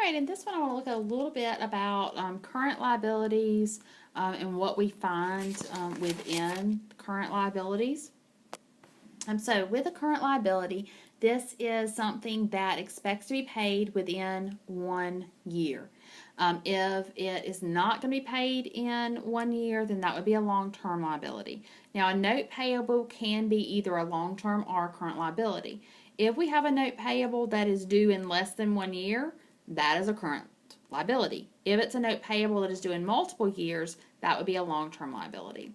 right, in this one I want to look at a little bit about current liabilities and what we find within current liabilities. So with a current liability, this is something that expects to be paid within 1 year. If it is not going to be paid in 1 year, then that would be a long-term liability. Now, a note payable can be either a long-term or a current liability. If we have a note payable that is due in less than 1 year, that is a current liability. If it's a note payable that is due in multiple years, that would be a long-term liability.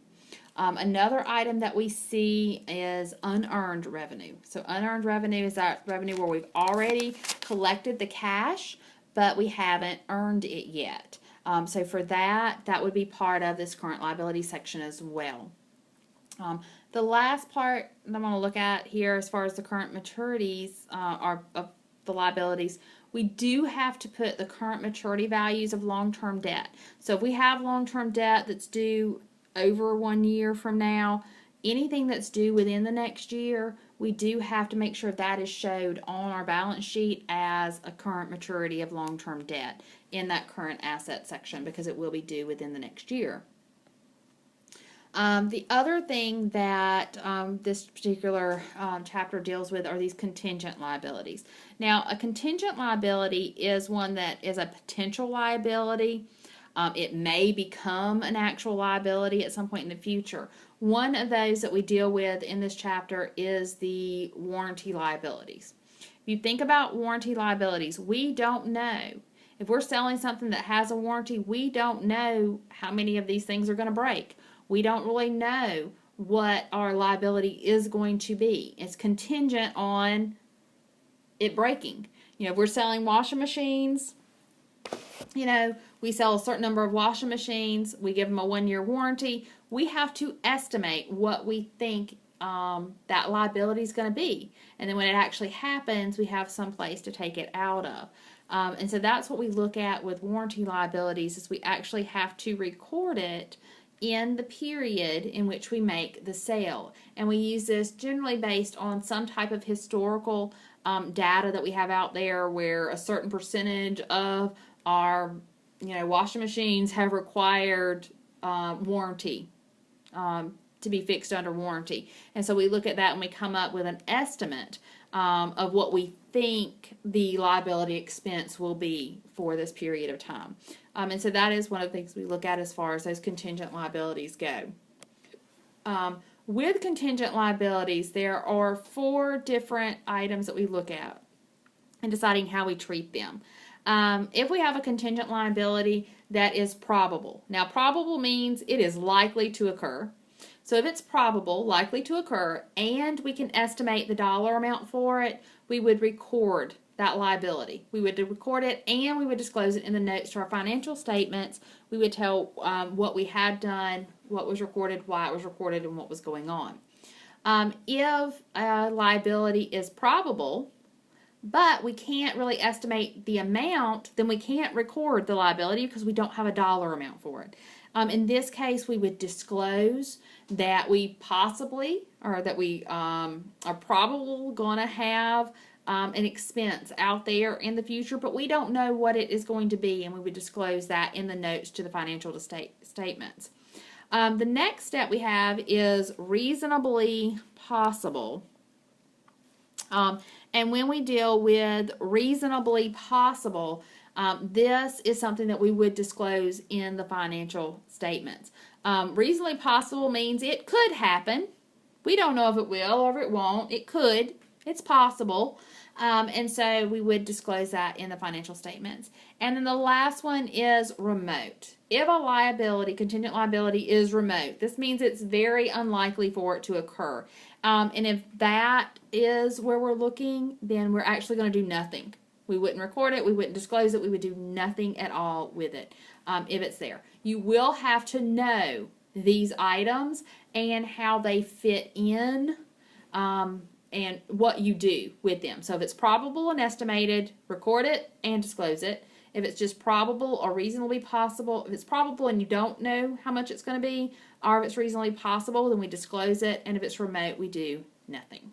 Another item that we see is unearned revenue. So unearned revenue is that revenue where we've already collected the cash, but we haven't earned it yet. So for that, that would be part of this current liability section as well. The last part that I'm going to look at here as far as the current maturities are of the liabilities, we do have to put the current maturity values of long-term debt. So if we have long-term debt that's due over 1 year from now, anything that's due within the next year, we do have to make sure that is showed on our balance sheet as a current maturity of long-term debt in that current asset section because it will be due within the next year. The other thing that this particular chapter deals with are these contingent liabilities. Now, a contingent liability is one that is a potential liability. It may become an actual liability at some point in the future. One of those that we deal with in this chapter is the warranty liabilities. If you think about warranty liabilities, we don't know. If we're selling something that has a warranty, we don't know how many of these things are going to break. We don't really know what our liability is going to be. It's contingent on it breaking. If we're selling washing machines, we sell a certain number of washing machines, we give them a 1-year warranty, we have to estimate what we think that liability is going to be. And then when it actually happens, we have some place to take it out of. And so that's what we look at with warranty liabilities, is we actually have to record it in the period in which we make the sale. And we use this generally based on some type of historical data that we have out there where a certain percentage of our washing machines have required warranty to be fixed under warranty. And so we look at that and we come up with an estimate of what we think the liability expense will be for this period of time. And so that is one of the things we look at as far as those contingent liabilities go. With contingent liabilities, there are 4 different items that we look at in deciding how we treat them. If we have a contingent liability that is probable. Now, probable means it is likely to occur. So if it's probable, likely to occur, and we can estimate the dollar amount for it, we would record that liability. We would record it and we would disclose it in the notes to our financial statements. We would tell what we had done, what was recorded, why it was recorded, and what was going on. If a liability is probable, but we can't really estimate the amount, then we can't record the liability because we don't have a dollar amount for it. In this case, we would disclose that we possibly, or that we are probably going to have an expense out there in the future, but we don't know what it is going to be, and we would disclose that in the notes to the financial statements. The next step we have is reasonably possible. And when we deal with reasonably possible, this is something that we would disclose in the financial statements. Reasonably possible means it could happen. We don't know if it will or if it won't. It could. It's possible. And so we would disclose that in the financial statements. And then the last one is remote. If a liability, contingent liability, is remote, this means it's very unlikely for it to occur. And if that is where we're looking, then we're actually going to do nothing. We wouldn't record it, we wouldn't disclose it, we would do nothing at all with it if it's there. You will have to know these items and how they fit in and what you do with them. So if it's probable and estimated, record it and disclose it. If it's just probable or reasonably possible, if it's probable and you don't know how much it's going to be, or if it's reasonably possible, then we disclose it, and if it's remote, we do nothing.